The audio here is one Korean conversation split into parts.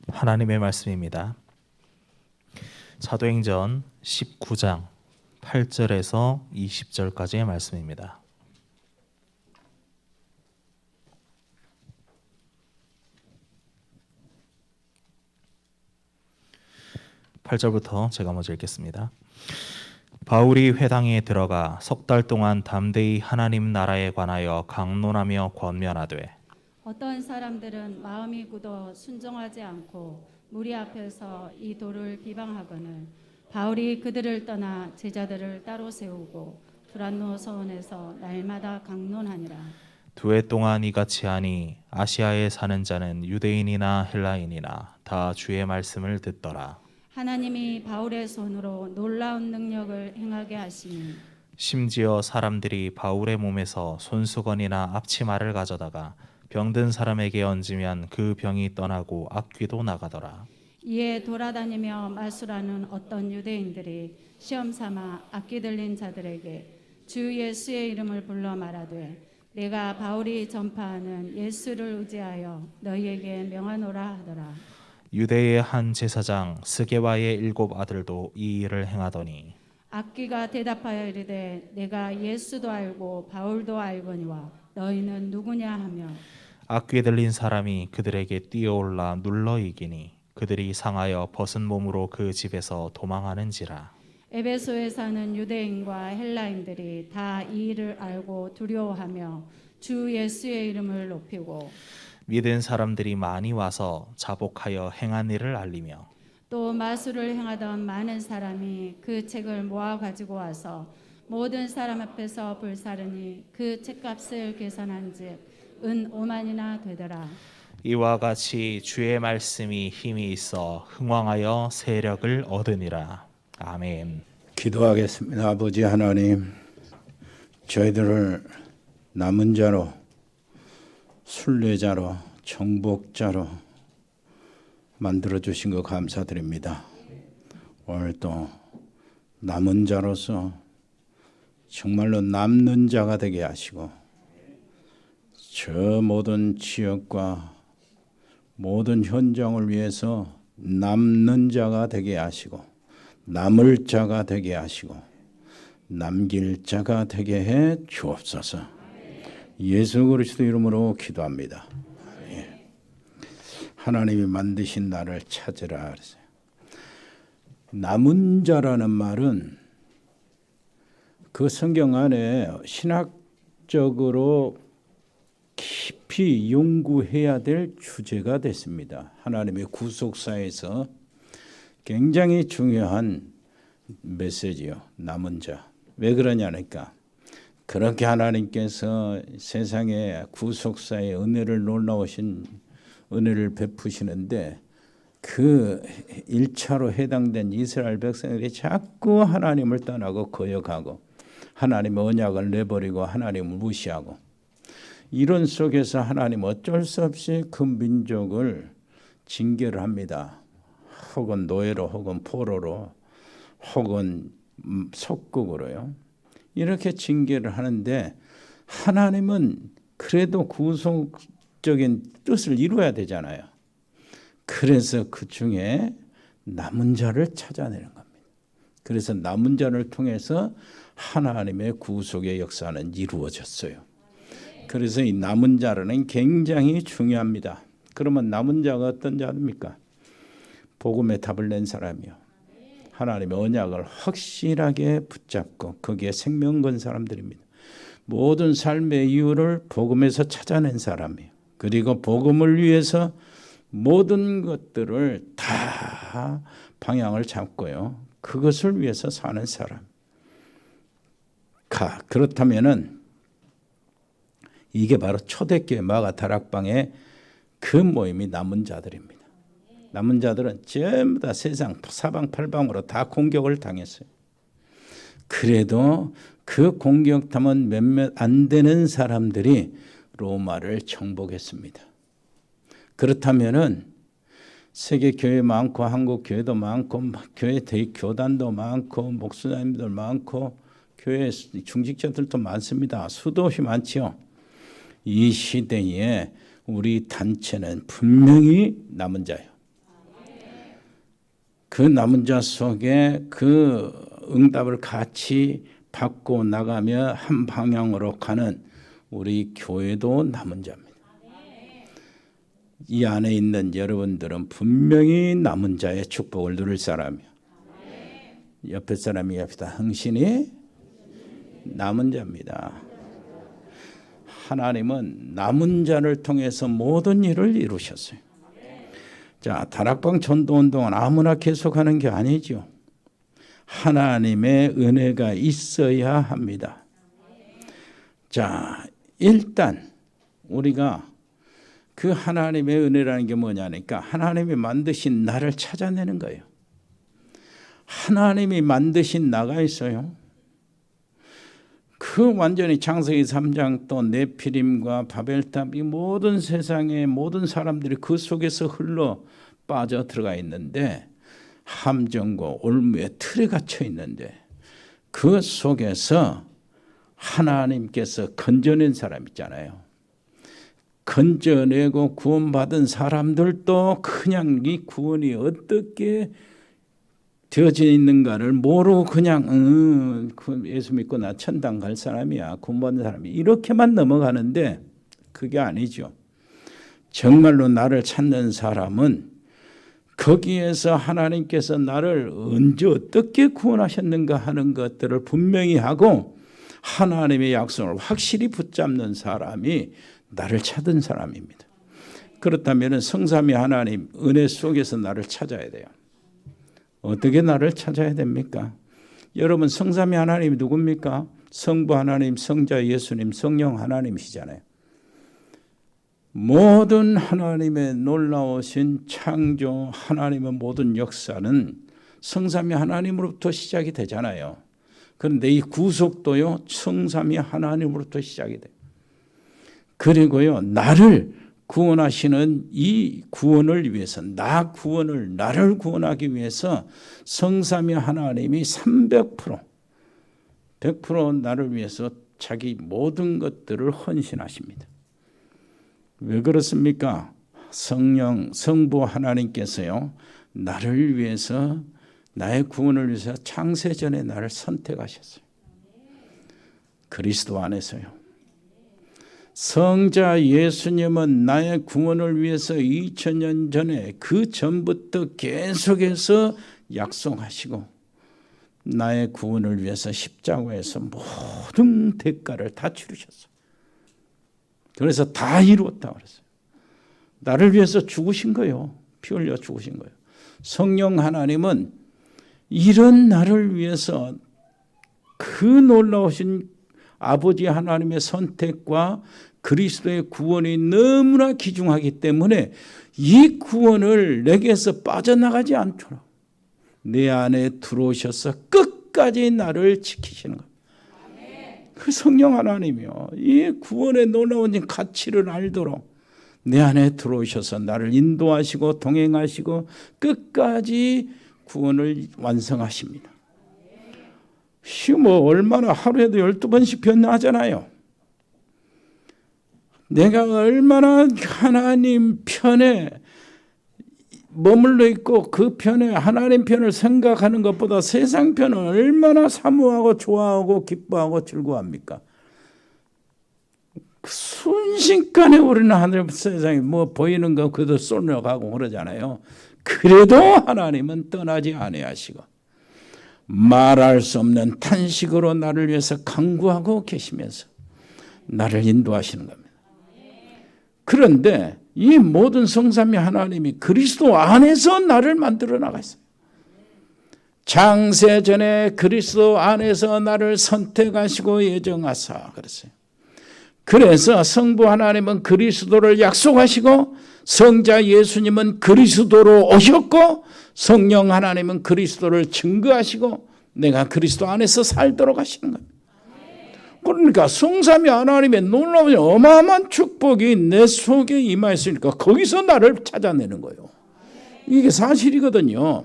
하나님의 말씀입니다. 사도행전 19장 8절에서 20절까지의 말씀입니다. 8절부터 제가 먼저 읽겠습니다. 바울이 회당에 들어가 석 달 동안 담대히 하나님 나라에 관하여 강론하며 권면하되 어떤 사람들은 마음이 굳어 순종하지 않고 무리 앞에서 이 도를 비방하거늘 바울이 그들을 떠나 제자들을 따로 세우고 두란노 서원에서 날마다 강론하니라. 2해 동안 이같이 하니 아시아에 사는 자는 유대인이나 헬라인이나 다 주의 말씀을 듣더라. 하나님이 바울의 손으로 놀라운 능력을 행하게 하시니 심지어 사람들이 바울의 몸에서 손수건이나 앞치마를 가져다가 병든 사람에게 얹으면 그 병이 떠나고 악귀도 나가더라. 이에 돌아다니며 말술하는 어떤 유대인들이 시험 삼아 악기 들린 자들에게 주 예수의 이름을 불러 말하되 내가 바울이 전파하는 예수를 의지하여 너희에게 명하노라 하더라. 유대의 한 제사장 스게와의 7 아들도 이 일을 행하더니 악기가 대답하여 이르되 내가 예수도 알고 바울도 알거니와 너희는 누구냐 하며 악귀 들린 사람이 그들에게 뛰어올라 눌러 이기니 그들이 상하여 벗은 몸으로 그 집에서 도망하는지라. 에베소에 사는 유대인과 헬라인들이 다 이 일을 알고 두려워하며 주 예수의 이름을 높이고 믿은 사람들이 많이 와서 자복하여 행한 일을 알리며 또 마술을 행하던 많은 사람이 그 책을 모아 가지고 와서 모든 사람 앞에서 불사르니 그 책값을 계산한즉 은 5만이나 되더라. 이와 같이 주의 말씀이 힘이 있어 흥왕하여 세력을 얻으니라. 아멘. 기도하겠습니다. 아버지 하나님, 저희들을 남은 자로, 순례자로, 정복자로 만들어 주신 거 감사드립니다. 오늘 또 남은 자로서 정말로 남는 자가 되게 하시고 저 모든 지역과 모든 현장을 위해서 남는 자가 되게 하시고 남을 자가 되게 하시고 남길 자가 되게 해 주옵소서. 예수 그리스도 이름으로 기도합니다. 예. 하나님이 만드신 나를 찾으라 그랬어요. 남은 자라는 말은 그 성경 안에 신학적으로 깊이 연구해야 될 주제가 됐습니다. 하나님의 구속사에서 굉장히 중요한 메시지요. 남은 자. 왜 그러냐니까 그렇게 하나님께서 세상에 구속사의 은혜를 놀라우신 은혜를 베푸시는데 그 1차로 해당된 이스라엘 백성들이 자꾸 하나님을 떠나고 거역하고 하나님의 언약을 내버리고 하나님을 무시하고 이런 속에서 하나님 어쩔 수 없이 그 민족을 징계를 합니다. 혹은 노예로 혹은 포로로 혹은 속국으로요. 이렇게 징계를 하는데 하나님은 그래도 구속적인 뜻을 이루어야 되잖아요. 그래서 그 중에 남은 자를 찾아내는 겁니다. 그래서 남은 자를 통해서 하나님의 구속의 역사는 이루어졌어요. 그래서 이 남은 자는 굉장히 중요합니다. 그러면 남은 자가 어떤 자입니까? 복음의 답을 낸 사람이요. 하나님의 언약을 확실하게 붙잡고 거기에 생명 건 사람들입니다. 모든 삶의 이유를 복음에서 찾아낸 사람이에요. 그리고 복음을 위해서 모든 것들을 다 방향을 잡고요. 그것을 위해서 사는 사람. 그렇다면은 이게 바로 초대교회 마가다락방의 그 모임이 남은 자들입니다. 남은 자들은 전부 다 세상 사방팔방으로 다 공격을 당했어요. 그래도 그 공격당한 몇몇 안 되는 사람들이 로마를 정복했습니다. 그렇다면은 세계 교회 많고 한국 교회도 많고 교회 교단도 많고 목사님들 많고 교회 중직자들도 많습니다. 수도 없이 많지요. 이 시대에 우리 단체는 분명히 남은 자예요. 그 남은 자 속에 그 응답을 같이 받고 나가며 한 방향으로 가는 우리 교회도 남은 자입니다. 이 안에 있는 여러분들은 분명히 남은 자의 축복을 누릴 사람이요. 옆에 사람이 옆에다 당신이 남은 자입니다. 하나님은 남은 자를 통해서 모든 일을 이루셨어요. 자, 다락방 전도운동은 아무나 계속하는 게 아니죠. 하나님의 은혜가 있어야 합니다. 자, 일단 우리가 그 하나님의 은혜라는 게 뭐냐니까 하나님이 만드신 나를 찾아내는 거예요. 하나님이 만드신 나가 있어요. 그 완전히 창세기 3장 또 네피림과 바벨탑 이 모든 세상의 모든 사람들이 그 속에서 흘러 빠져 들어가 있는데 함정과 올무의 틀에 갇혀 있는데 그 속에서 하나님께서 건져낸 사람 있잖아요. 건져내고 구원받은 사람들도 그냥 이 구원이 어떻게 되어져 있는가를 모르고 그냥 예수 믿고 나 천당 갈 사람이야. 구원받는 사람이 이렇게만 넘어가는데 그게 아니죠. 정말로 나를 찾는 사람은 거기에서 하나님께서 나를 언제 어떻게 구원하셨는가 하는 것들을 분명히 하고 하나님의 약속을 확실히 붙잡는 사람이 나를 찾은 사람입니다. 그렇다면 성삼위 하나님 은혜 속에서 나를 찾아야 돼요. 어떻게 나를 찾아야 됩니까? 여러분 성삼위 하나님이 누굽니까? 성부 하나님, 성자 예수님, 성령 하나님이시잖아요. 모든 하나님의 놀라우신 창조 하나님의 모든 역사는 성삼위 하나님으로부터 시작이 되잖아요. 그런데 이 구속도요 성삼위 하나님으로부터 시작이 돼요. 그리고요 나를 구원하시는 이 구원을 위해서 나를 구원하기 위해서 성삼위 하나님이 300% 100% 나를 위해서 자기 모든 것들을 헌신하십니다. 왜 그렇습니까? 성령 성부 하나님께서요 나를 위해서 나의 구원을 위해서 창세전에 나를 선택하셨어요. 그리스도 안에서요. 성자 예수님은 나의 구원을 위해서 2000년 전에 그 전부터 계속해서 약속하시고 나의 구원을 위해서 십자가에서 모든 대가를 다 치르셨어요. 그래서 다 이루었다 그랬어요. 나를 위해서 죽으신 거예요. 피 흘려 죽으신 거예요. 성령 하나님은 이런 나를 위해서 그 놀라우신 아버지 하나님의 선택과 그리스도의 구원이 너무나 귀중하기 때문에 이 구원을 내게서 빠져나가지 않도록 내 안에 들어오셔서 끝까지 나를 지키시는 겁니다. 그 성령 하나님이요. 이 구원의 놀라운 가치를 알도록 내 안에 들어오셔서 나를 인도하시고 동행하시고 끝까지 구원을 완성하십니다. 뭐 얼마나 하루에도 12번씩 변화하잖아요. 내가 얼마나 하나님 편에 머물러 있고 그 편에 하나님 편을 생각하는 것보다 세상 편을 얼마나 사모하고 좋아하고 기뻐하고 즐거워합니까? 순식간에 우리는 하늘 세상에 뭐 보이는 거 그도 쏠려가고 그러잖아요. 그래도 하나님은 떠나지 아니하시고 말할 수 없는 탄식으로 나를 위해서 간구하고 계시면서 나를 인도하시는 겁니다. 그런데 이 모든 성삼위 하나님이 그리스도 안에서 나를 만들어 나갔어요. 창세전에 그리스도 안에서 나를 선택하시고 예정하사 그랬어요. 그래서 성부 하나님은 그리스도를 약속하시고 성자 예수님은 그리스도로 오셨고 성령 하나님은 그리스도를 증거하시고 내가 그리스도 안에서 살도록 하시는 겁니다. 그러니까 성삼위 하나님의 놀라운 어마어마한 축복이 내 속에 임하였으니까 거기서 나를 찾아내는 거예요. 이게 사실이거든요.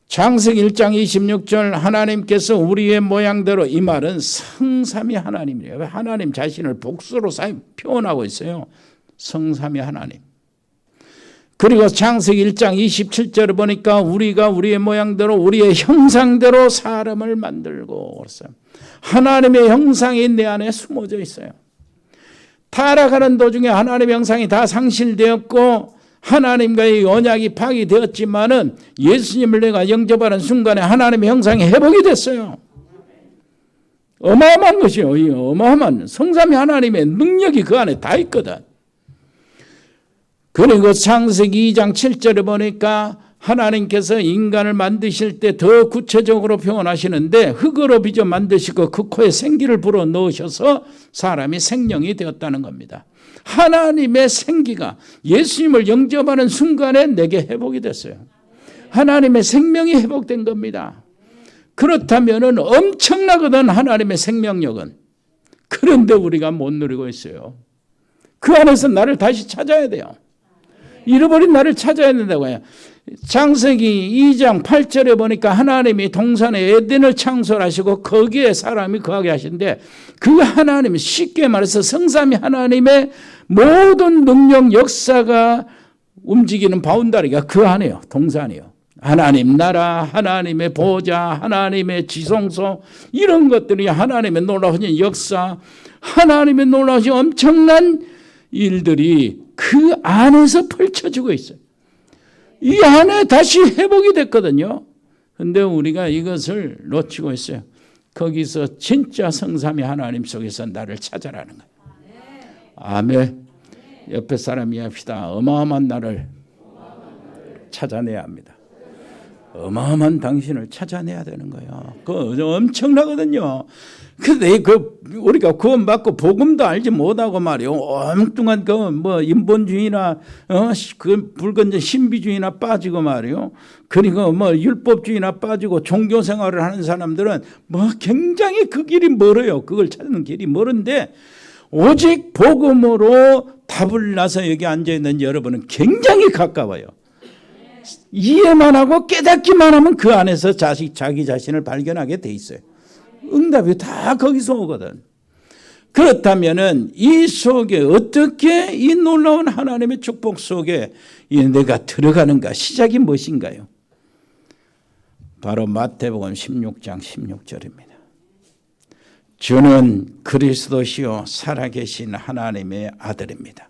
창세기 1장 26절 하나님께서 우리의 모양대로 이 말은 성삼위 하나님이에요. 하나님 자신을 복수로 표현하고 있어요. 성삼위 하나님. 그리고 창세기 1장 27절을 보니까 우리가 우리의 모양대로 우리의 형상대로 사람을 만들고 그랬어요. 하나님의 형상이 내 안에 숨어져 있어요. 타락하는 도중에 하나님의 형상이 다 상실되었고 하나님과의 언약이 파기되었지만은 예수님을 내가 영접하는 순간에 하나님의 형상이 회복이 됐어요. 어마어마한 것이요. 어마어마한 성삼위 하나님의 능력이 그 안에 다 있거든. 그리고 창세기 2장 7절에 보니까 하나님께서 인간을 만드실 때 더 구체적으로 표현하시는데 흙으로 빚어 만드시고 그 코에 생기를 불어 넣으셔서 사람이 생명이 되었다는 겁니다. 하나님의 생기가 예수님을 영접하는 순간에 내게 회복이 됐어요. 하나님의 생명이 회복된 겁니다. 그렇다면 엄청나거든 하나님의 생명력은. 그런데 우리가 못 누리고 있어요. 그 안에서 나를 다시 찾아야 돼요. 잃어버린 나를 찾아야 된다고요. 창세기 2장 8절에 보니까 하나님이 동산에 에덴을 창설하시고 거기에 사람이 거하게 하신데 그 하나님이 쉽게 말해서 성삼위 하나님의 모든 능력 역사가 움직이는 바운다리가 그 안에요. 동산이요. 하나님 나라, 하나님의 보좌, 하나님의 지성소 이런 것들이 하나님의 놀라우신 역사, 하나님의 놀라우신 엄청난 일들이 그 안에서 펼쳐지고 있어요. 이 안에 다시 회복이 됐거든요. 그런데 우리가 이것을 놓치고 있어요. 거기서 진짜 성삼위 하나님 속에서 나를 찾아라는 거예요. 아멘. 옆에 사람 이해합시다. 어마어마한 나를 찾아내야 합니다. 어마어마한 당신을 찾아내야 되는 거예요. 그거 엄청나거든요. 근데 우리가 구원받고 복음도 알지 못하고 말이요. 엉뚱한 인본주의나 그 붉은 신비주의나 빠지고 말이요. 그리고 율법주의나 빠지고 종교 생활을 하는 사람들은 굉장히 그 길이 멀어요. 그걸 찾는 길이 멀은데 오직 복음으로 답을 나서 여기 앉아 있는 여러분은 굉장히 가까워요. 이해만 하고 깨닫기만 하면 그 안에서 자기 자신을 발견하게 돼 있어요. 응답이 다 거기서 오거든. 그렇다면은 이 속에 어떻게 이 놀라운 하나님의 축복 속에 내가 들어가는가? 시작이 무엇인가요? 바로 마태복음 16장 16절입니다. 주는 그리스도시요 살아계신 하나님의 아들입니다.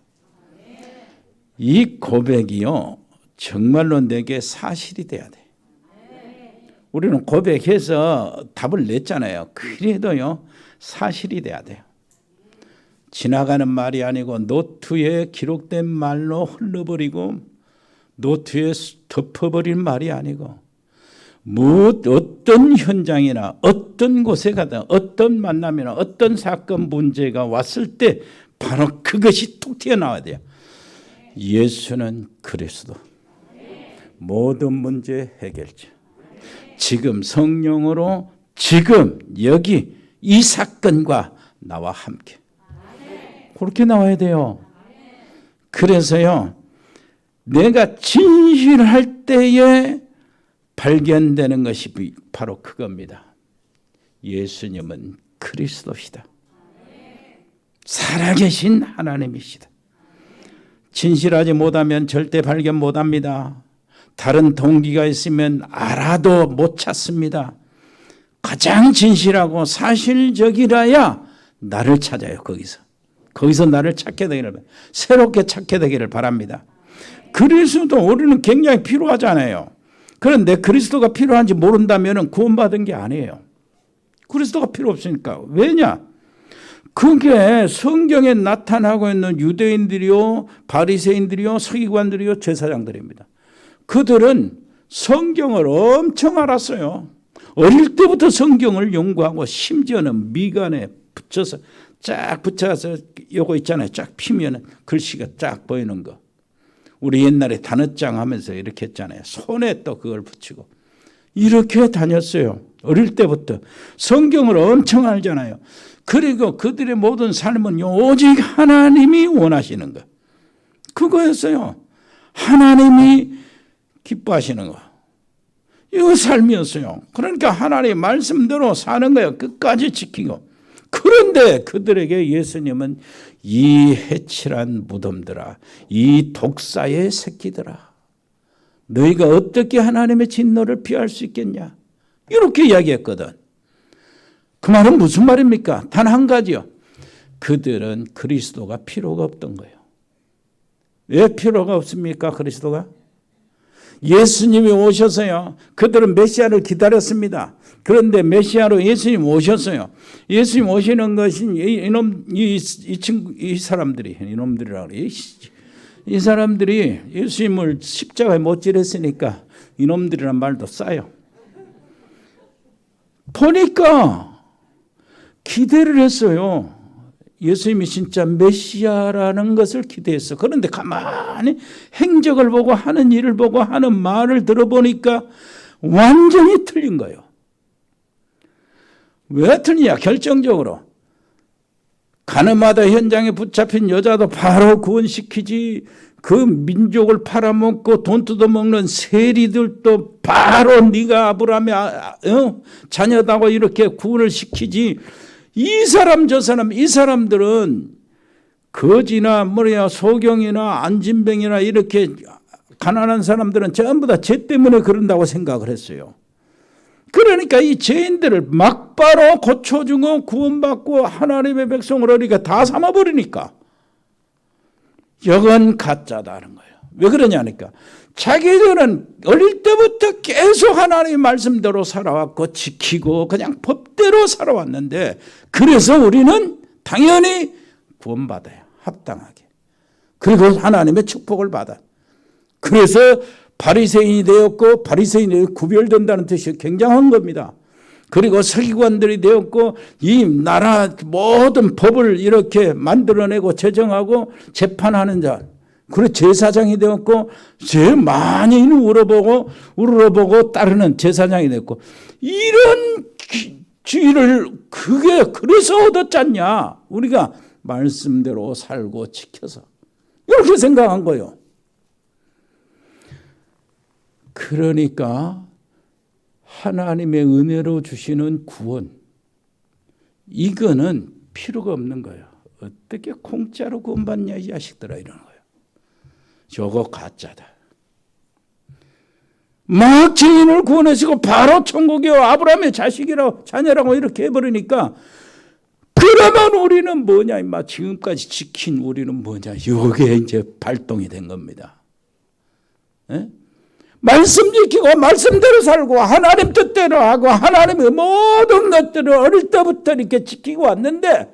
이 고백이요 정말로 내게 사실이 돼야 돼. 우리는 고백해서 답을 냈잖아요. 그래도요 사실이 돼야 돼요. 지나가는 말이 아니고 노트에 기록된 말로 흘러버리고 노트에 덮어버린 말이 아니고 어떤 현장이나 어떤 곳에 가든 어떤 만남이나 어떤 사건 문제가 왔을 때 바로 그것이 툭 튀어나와야 돼요. 예수는 그리스도 모든 문제 해결자. 지금 성령으로 지금 여기 이 사건과 나와 함께 그렇게 나와야 돼요. 그래서요 내가 진실할 때에 발견되는 것이 바로 그겁니다. 예수님은 그리스도시다. 살아계신 하나님이시다. 진실하지 못하면 절대 발견 못합니다. 다른 동기가 있으면 알아도 못 찾습니다. 가장 진실하고 사실적이라야 나를 찾아요. 거기서 나를 찾게 되기를 새롭게 찾게 되기를 바랍니다. 그리스도 우리는 굉장히 필요하잖아요. 그런데 그리스도가 필요한지 모른다면 구원받은 게 아니에요. 그리스도가 필요 없으니까. 왜냐? 그게 성경에 나타나고 있는 유대인들이요 바리새인들이요 서기관들이요 제사장들입니다. 그들은 성경을 엄청 알았어요. 어릴 때부터 성경을 연구하고 심지어는 미간에 붙여서 쫙 붙여서 요거 있잖아요. 쫙 피면 글씨가 쫙 보이는 거. 우리 옛날에 단어장 하면서 이렇게 했잖아요. 손에 또 그걸 붙이고. 이렇게 다녔어요. 어릴 때부터. 성경을 엄청 알잖아요. 그리고 그들의 모든 삶은 오직 하나님이 원하시는 거. 그거였어요. 하나님이 기뻐하시는 거. 이거 삶이었어요. 그러니까 하나님의 말씀대로 사는 거예요. 끝까지 지키고. 그런데 그들에게 예수님은 이 해칠한 무덤들아, 이 독사의 새끼들아, 너희가 어떻게 하나님의 진노를 피할 수 있겠냐? 이렇게 이야기했거든. 그 말은 무슨 말입니까? 단 한 가지요. 그들은 그리스도가 필요가 없던 거예요. 왜 필요가 없습니까? 그리스도가? 예수님이 오셔서요. 그들은 메시아를 기다렸습니다. 그런데 메시아로 예수님 오셨어요. 예수님 오시는 것은 이 사람들이, 이놈들이라고 그래. 이 사람들이 예수님을 십자가에 못 지렸으니까 이놈들이란 말도 싸요. 보니까 기대를 했어요. 예수님이 진짜 메시아라는 것을 기대했어. 그런데 가만히 행적을 보고 하는 일을 보고 하는 말을 들어보니까 완전히 틀린 거예요. 왜 틀리냐? 결정적으로 가늠하다 현장에 붙잡힌 여자도 바로 구원시키지, 그 민족을 팔아먹고 돈 뜯어먹는 세리들도 바로 네가 아브라함의 자녀다고 이렇게 구원을 시키지. 이 사람 저 사람, 이 사람들은 거지나 소경이나 안진뱅이나 이렇게 가난한 사람들은 전부 다 죄 때문에 그런다고 생각을 했어요. 그러니까 이 죄인들을 막바로 고쳐주고 구원받고 하나님의 백성을 하니까 다 삼아버리니까 이건 가짜다는 거예요. 왜 그러냐니까 자기들은 어릴 때부터 계속 하나님의 말씀대로 살아왔고 지키고 그냥 법대로 살아왔는데, 그래서 우리는 당연히 구원받아요. 합당하게. 그리고 하나님의 축복을 받아. 그래서 바리새인이 되었고, 바리새인이 구별된다는 뜻이 굉장한 겁니다. 그리고 서기관들이 되었고, 이 나라 모든 법을 이렇게 만들어내고 제정하고 재판하는 자, 그리고 제사장이 되었고, 제일 많이 우러보고 따르는 제사장이 되었고, 이런 지위를 그게 그래서 얻었잖냐? 우리가 말씀대로 살고 지켜서 이렇게 생각한 거예요. 그러니까 하나님의 은혜로 주시는 구원, 이거는 필요가 없는 거예요. 어떻게 공짜로 구원받냐 이 자식들아, 이러는 거예요. 저거 가짜다. 막 죄인을 구원하시고 바로 천국이요 아브라함의 자녀라고 이렇게 해버리니까, 그러면 우리는 뭐냐, 임마 지금까지 지킨 우리는 뭐냐, 이게 이제 발동이 된 겁니다. 에? 말씀 지키고 말씀대로 살고 하나님 뜻대로 하고 하나님의 모든 것들을 어릴 때부터 이렇게 지키고 왔는데,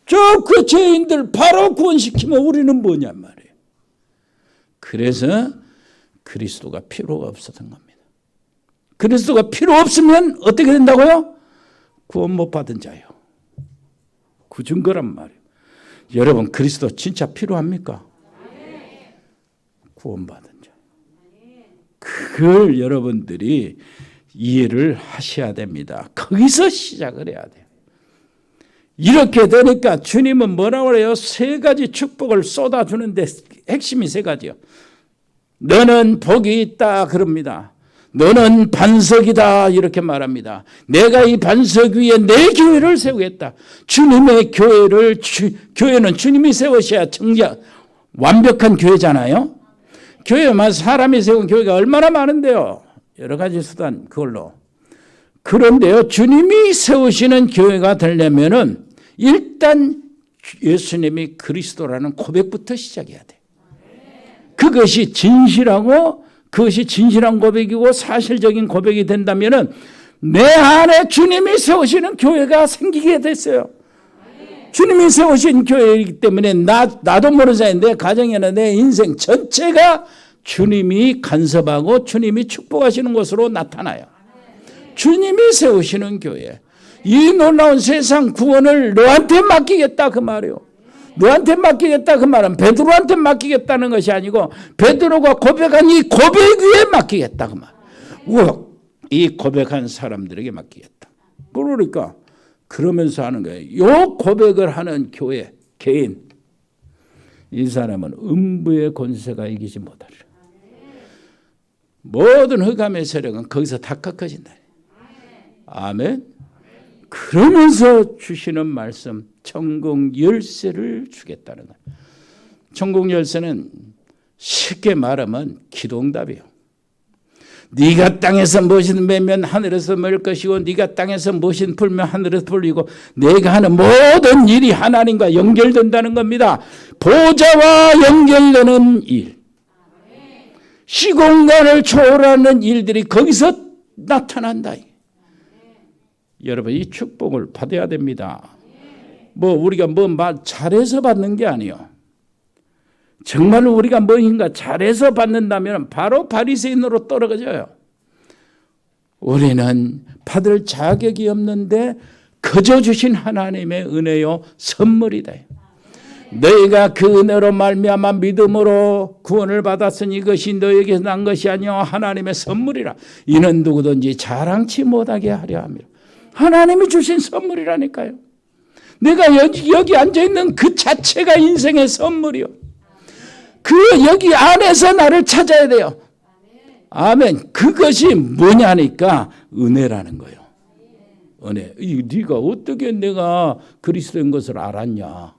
그 죄인들 바로 구원시키면 우리는 뭐냐 말이에요. 그래서 그리스도가 필요가 없었던 겁니다. 그리스도가 필요 없으면 어떻게 된다고요? 구원 못 받은 자요. 그 증거란 말이에요. 여러분, 그리스도 진짜 필요합니까? 구원받은 자. 그걸 여러분들이 이해를 하셔야 됩니다. 거기서 시작을 해야 돼요. 이렇게 되니까 주님은 뭐라고 그래요? 세 가지 축복을 쏟아주는데 핵심이 세 가지요. 너는 복이 있다 그럽니다. 너는 반석이다 이렇게 말합니다. 내가 이 반석 위에 내 교회를 세우겠다. 주님의 교회는 주님이 세우셔야 완벽한 교회잖아요. 교회만 사람이 세운 교회가 얼마나 많은데요. 여러 가지 수단 그걸로. 그런데요, 주님이 세우시는 교회가 되려면은 일단 예수님이 그리스도라는 고백부터 시작해야 돼. 그것이 진실하고 그것이 진실한 고백이고 사실적인 고백이 된다면은 내 안에 주님이 세우시는 교회가 생기게 됐어요. 주님이 세우신 교회이기 때문에 나도 모르는 사이 내 가정이나 내 인생 전체가 주님이 간섭하고 주님이 축복하시는 것으로 나타나요. 주님이 세우시는 교회. 이 놀라운 세상 구원을 너한테 맡기겠다 그 말이에요. 너한테 맡기겠다 그 말은 베드로한테 맡기겠다는 것이 아니고 베드로가 고백한 이 고백 위에 맡기겠다 그 말. 이 고백한 사람들에게 맡기겠다. 그러니까 그러면서 하는 거예요. 이 고백을 하는 교회, 개인, 이 사람은 음부의 권세가 이기지 못하리라. 모든 흑암의 세력은 거기서 다 꺾어진다. 아멘. 그러면서 주시는 말씀, 천국 열쇠를 주겠다는 거예요. 천국 열쇠는 쉽게 말하면 기도응답이에요. 네가 땅에서 무엇이든 매면 하늘에서 멀 것이고 네가 땅에서 무엇이든 풀면 하늘에서 풀리고 내가 하는 모든 일이 하나님과 연결된다는 겁니다. 보좌와 연결되는 일, 시공간을 초월하는 일들이 거기서 나타난다. 여러분 이 축복을 받아야 됩니다. 우리가 말 잘해서 받는 게 아니에요. 정말로 우리가 뭔가 잘해서 받는다면 바로 바리새인으로 떨어져요. 우리는 받을 자격이 없는데 거저 주신 하나님의 은혜요 선물이다. 너희가 그 은혜로 말미암아 믿음으로 구원을 받았으니 이것이 너희에게서 난 것이 아니요 하나님의 선물이라. 이는 누구든지 자랑치 못하게 하려 함이라. 하나님이 주신 선물이라니까요. 내가 여기 앉아있는 그 자체가 인생의 선물이요. 여기 안에서 나를 찾아야 돼요. 아멘. 그것이 뭐냐니까 은혜라는 거예요. 은혜. 네가 어떻게 내가 그리스도인 것을 알았냐.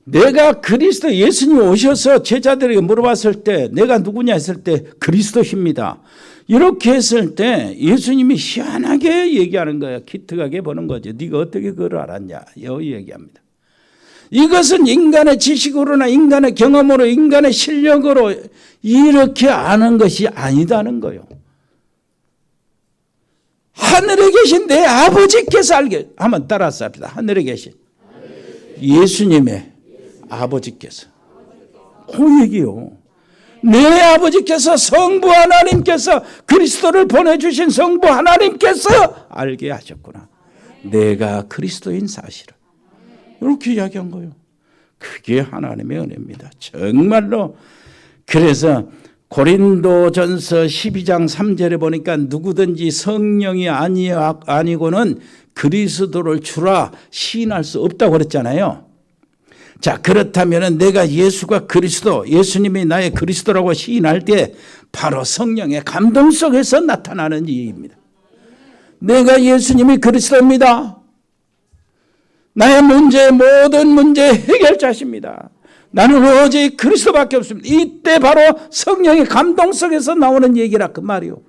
내가 그리스도 예수님 오셔서 제자들에게 물어봤을 때 내가 누구냐 했을 때 그리스도십니다. 이렇게 했을 때 예수님이 희한하게 얘기하는 거예요. 기특하게 보는 거죠. 네가 어떻게 그걸 알았냐. 여기 얘기합니다. 이것은 인간의 지식으로나 인간의 경험으로 인간의 실력으로 이렇게 아는 것이 아니다는 거예요. 하늘에 계신 내 아버지께서 알게 한번 따라서 합시다. 하늘에 계신 예수님의 아버지께서 그 얘기요. 내 아버지께서 성부 하나님께서 그리스도를 보내주신 성부 하나님께서 알게 하셨구나. 내가 그리스도인 사실을. 이렇게 이야기한 거예요. 그게 하나님의 은혜입니다. 정말로. 그래서 고린도전서 12장 3절에 보니까 누구든지 성령이 아니고는 그리스도를 주라 시인할 수 없다고 그랬잖아요. 자, 그렇다면 내가 예수가 그리스도, 예수님이 나의 그리스도라고 시인할 때 바로 성령의 감동 속에서 나타나는 일입니다. 내가 예수님이 그리스도입니다. 나의 모든 문제 해결자십니다. 나는 오직 그리스도밖에 없습니다. 이때 바로 성령의 감동 속에서 나오는 얘기라 그 말이요.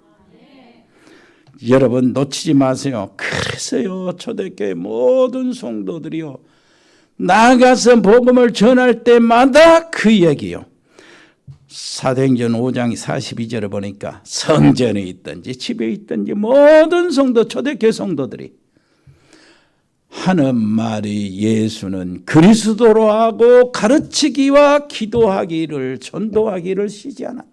여러분 놓치지 마세요. 그래서요 초대교회 모든 성도들이요 나가서 복음을 전할 때마다 그 얘기요. 사도행전 5장 42절에 보니까 성전에 있든지 집에 있든지 모든 성도 초대교회 성도들이 하는 말이 예수는 그리스도로 하고 가르치기와 기도하기를 전도하기를 쉬지 않았다.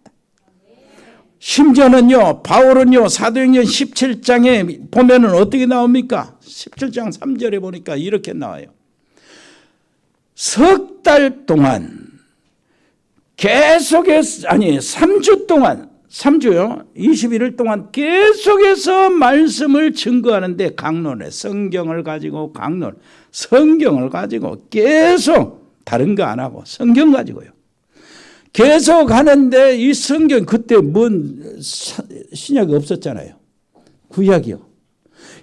심지어는요 바울은요 사도행전 17장에 보면은 어떻게 나옵니까? 17장 3절에 보니까 이렇게 나와요. 석 달 동안 계속해서 3주 동안 3주요 21일 동안 계속해서 말씀을 증거하는데 강론해 성경을 가지고 성경을 가지고 계속 다른 거 안 하고 성경 가지고요 계속 하는데 이 성경 그때 신약이 없었잖아요. 구약이요.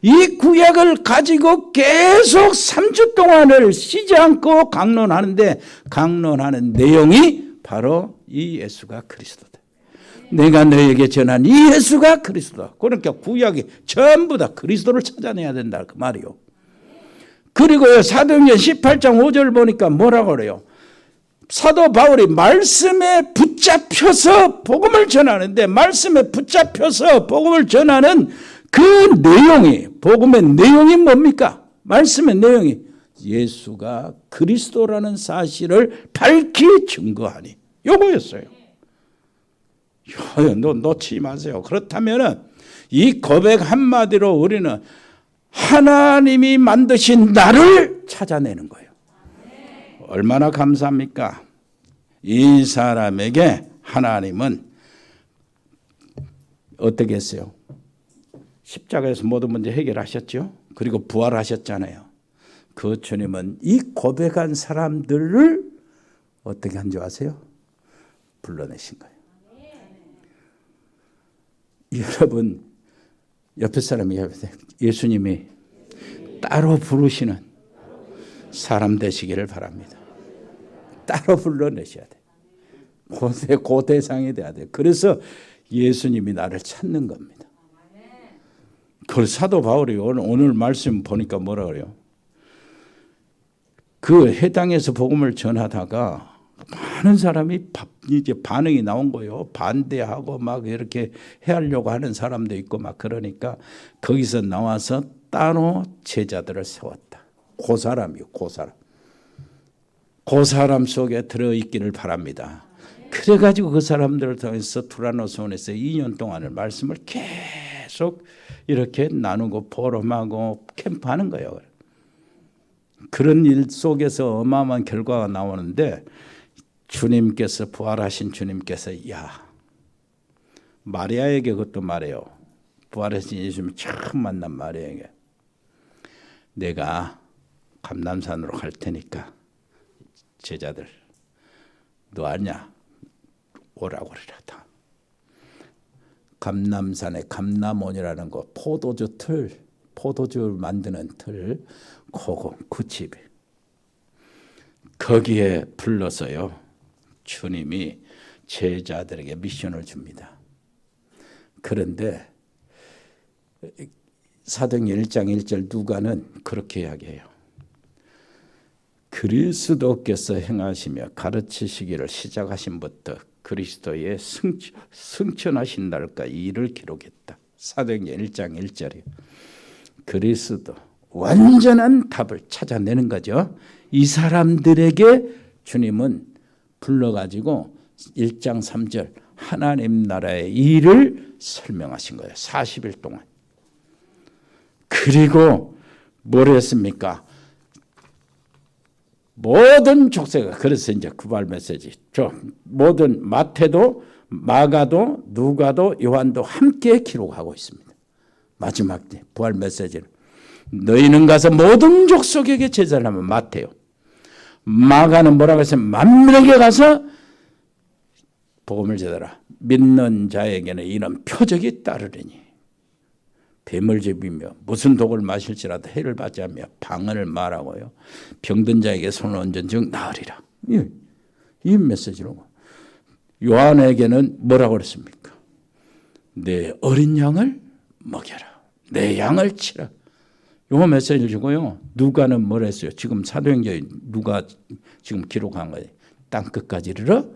이 구약을 가지고 계속 3주 동안을 쉬지 않고 강론하는데 강론하는 내용이 바로 이 예수가 그리스도다. 내가 너에게 전한 이 예수가 그리스도다. 그러니까 구약이 전부 다 그리스도를 찾아내야 된다 그 말이요. 그리고요 사도행전 18장 5절 보니까 뭐라고 그래요? 사도 바울이 말씀에 붙잡혀서 복음을 전하는데 말씀에 붙잡혀서 복음을 전하는 그 내용이 복음의 내용이 뭡니까? 말씀의 내용이 예수가 그리스도라는 사실을 밝히 증거하니 요거였어요. 놓치지 마세요. 그렇다면 이 고백 한마디로 우리는 하나님이 만드신 나를 찾아내는 거예요. 얼마나 감사합니까? 이 사람에게 하나님은 어떻게 했어요? 십자가에서 모든 문제 해결하셨죠. 그리고 부활하셨잖아요. 그 주님은 이 고백한 사람들을 어떻게 한 줄 아세요? 불러내신 거예요. 여러분 옆에 사람이 예수님이 따로 부르시는 사람 되시기를 바랍니다. 따로 불러내셔야 돼. 그 대상이 돼야 돼. 그래서 예수님이 나를 찾는 겁니다. 그 사도 바울이 오늘 말씀 보니까 뭐라 그래요? 그 해당에서 복음을 전하다가 많은 사람이 이제 반응이 나온 거예요. 반대하고 막 이렇게 해하려고 하는 사람도 있고 막 그러니까 거기서 나와서 따로 제자들을 세웠다. 그 사람이요, 그 사람. 그 사람 속에 들어있기를 바랍니다. 그래가지고 그 사람들을 통해서 투라노스원에서 2년 동안을 말씀을 계속 이렇게 나누고 포럼하고 캠프하는 거예요. 그런 일 속에서 어마어마한 결과가 나오는데 주님께서 부활하신 주님께서 야 마리아에게 그것도 말해요. 부활하신 예수님 처음 만난 마리아에게 내가 감람산으로 갈 테니까 제자들 너 아냐 오라고 그러라 다. 감람산에 감람원이라는 거 포도주 만드는 틀 그거 그 집에 거기에 불러서요 주님이 제자들에게 미션을 줍니다. 그런데 사도행전 1장 1절 누가는 그렇게 이야기해요. 그리스도께서 행하시며 가르치시기를 시작하신부터 그리스도의 승천하신 날까지 이를 기록했다. 사도행전 1장 1절이요. 그리스도 완전한 답을 찾아내는 거죠. 이 사람들에게 주님은 불러가지고 1장 3절 하나님 나라의 일을 설명하신 거예요. 40일 동안. 그리고 뭘 했습니까? 모든 족쇄가 그래서 이제 구발 메시지. 모든 마태도 마가도 누가도 요한도 함께 기록하고 있습니다. 마지막 때 부활 메시지는 너희는 가서 모든 족속에게 제자를 하면 마태요. 마가는 뭐라고 했어요? 만민에게 가서 복음을 전하라. 믿는 자에게는 이런 표적이 따르리니 뱀을 잡이며 무슨 독을 마실지라도 해를 받지 않으며 방언을 말하고요. 병든 자에게 손을 얹은 즉 나으리라. 이 메시지로. 요한에게는 뭐라고 그랬습니까? 내 어린 양을 먹여라. 내 양을 치라. 요 메시지를 주고요. 누가는 뭘 했어요? 지금 사도행전 누가 지금 기록한 거예요. 땅 끝까지 이르러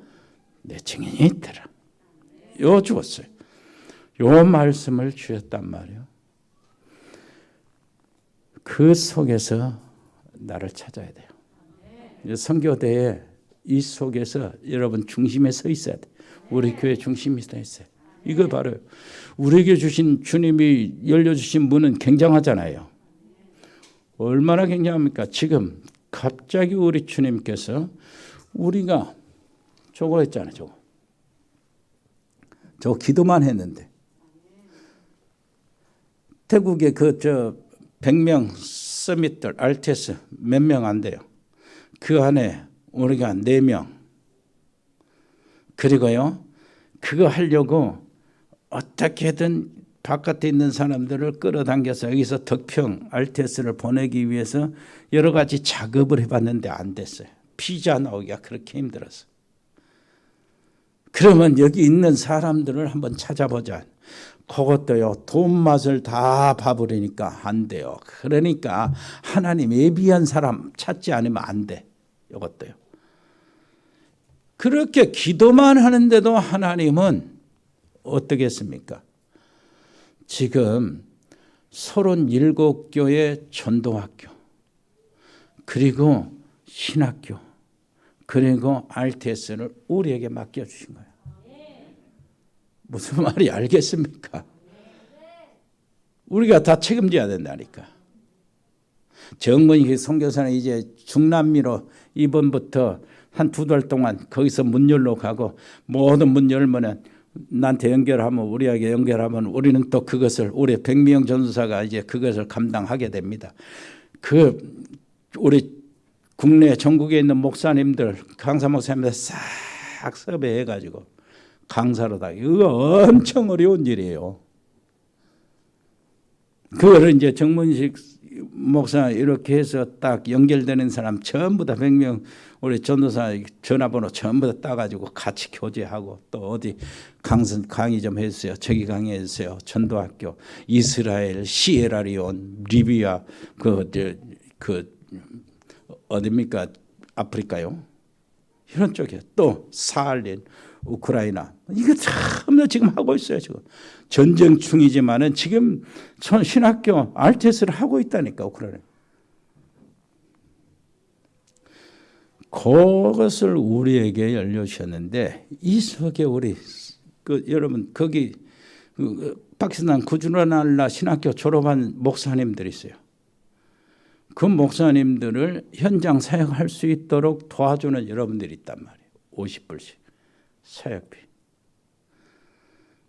내 증인이 되라. 요 주었어요. 요 말씀을 주셨단 말이에요. 그 속에서 나를 찾아야 돼요. 선교대에 이 속에서 여러분 중심에 서 있어야 돼. 우리 교회 중심에 서 있어요. 이거 바로 우리에게 주신 주님이 열려주신 문은 굉장하잖아요. 얼마나 굉장합니까? 지금 갑자기 우리 주님께서 우리가 저거 했잖아요. 저거 기도만 했는데 태국의 100명 서밋들 RTS 몇 명 안 돼요. 그 안에 우리가 4명. 그리고요. 그거 하려고 어떻게든 바깥에 있는 사람들을 끌어당겨서 여기서 덕평 RTS를 보내기 위해서 여러 가지 작업을 해봤는데 안 됐어요. 비자 나오기가 그렇게 힘들었어. 그러면 여기 있는 사람들을 한번 찾아보자. 그것도요. 돈 맛을 다 봐버리니까 안 돼요. 그러니까 하나님 예비한 사람 찾지 않으면 안 돼. 이것도요. 그렇게 기도만 하는데도 하나님은 어떻게 했습니까? 지금 37교회 전도학교 그리고 신학교 그리고 RTS를 우리에게 맡겨주신 거예요. 무슨 말이 알겠습니까? 우리가 다 책임져야 된다니까. 정문희 선교사는 이제 중남미로 이번부터 한 2달 동안 거기서 문 열러 가고 모든 문 열면은 나한테 연결하면 우리에게 연결하면 우리는 또 그것을 우리 백미영 전도사가 이제 그것을 감당하게 됩니다. 우리 국내 전국에 있는 목사님들 강사 목사님들 싹 섭외해가지고 강사로 다 이거 엄청 어려운 일이에요. 그거를 이제 정문식 목사 이렇게 해서 딱 연결되는 사람 전부 다 100명 우리 전도사 전화번호 전부 다 따가지고 같이 교제하고 또 어디 강의 좀 해주세요. 저기 강의해주세요. 전도학교 이스라엘, 시에라리온, 리비아 어디입니까? 아프리카요. 이런 쪽에 또 사할린, 우크라이나 이거 참 지금 하고 있어요. 지금 전쟁 중이지만은 지금 신학교 RTS를 하고 있다니까 우크라이나. 그것을 우리에게 열려주셨는데 이 속에 우리 여러분 거기 파키스탄 구주라날라 신학교 졸업한 목사님들이 있어요. 그 목사님들을 현장 사역할 수 있도록 도와주는 여러분들이 있단 말이에요. 50불씩 사역비.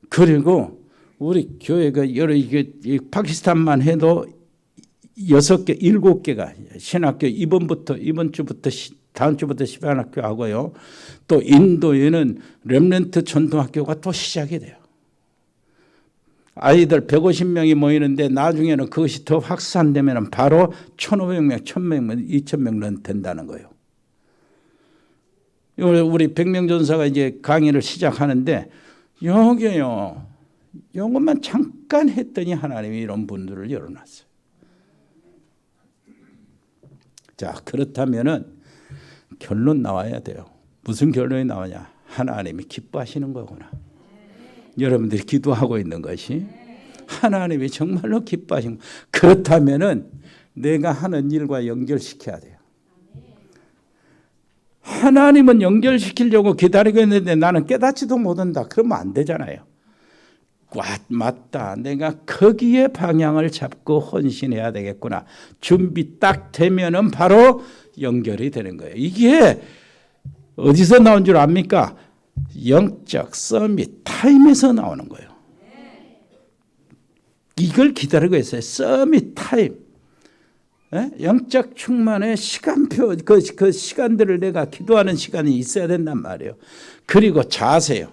그리고 우리 교회가 여러 파키스탄만 해도 6개, 7개가 신학교 이번 주부터 다음 주부터 시반학교 하고요. 또 인도에는 렘넌트 전도학교가 또 시작이 돼요. 아이들 150명이 모이는데 나중에는 그것이 더 확산되면 바로 1,500명, 1,000명, 2,000명 된다는 거예요. 우리 백명 전사가 이제 강의를 시작하는데 여기요. 이것만 잠깐 했더니 하나님이 이런 분들을 열어놨어요. 자, 그렇다면은 결론 나와야 돼요. 무슨 결론이 나오냐? 하나님이 기뻐하시는 거구나. 여러분들이 기도하고 있는 것이 하나님이 정말로 기뻐하시는 거. 그렇다면은 내가 하는 일과 연결시켜야 돼요. 하나님은 연결시키려고 기다리고 있는데 나는 깨닫지도 못한다. 그러면 안 되잖아요. 맞다. 내가 거기에 방향을 잡고 헌신해야 되겠구나. 준비 딱 되면은 바로 연결이 되는 거예요. 이게 어디서 나온 줄 압니까? 영적 서밋 타임에서 나오는 거예요. 이걸 기다리고 있어요. 서밋 타임. 영적 충만의 시간표, 그 시간들을 내가 기도하는 시간이 있어야 된단 말이에요. 그리고 자세요.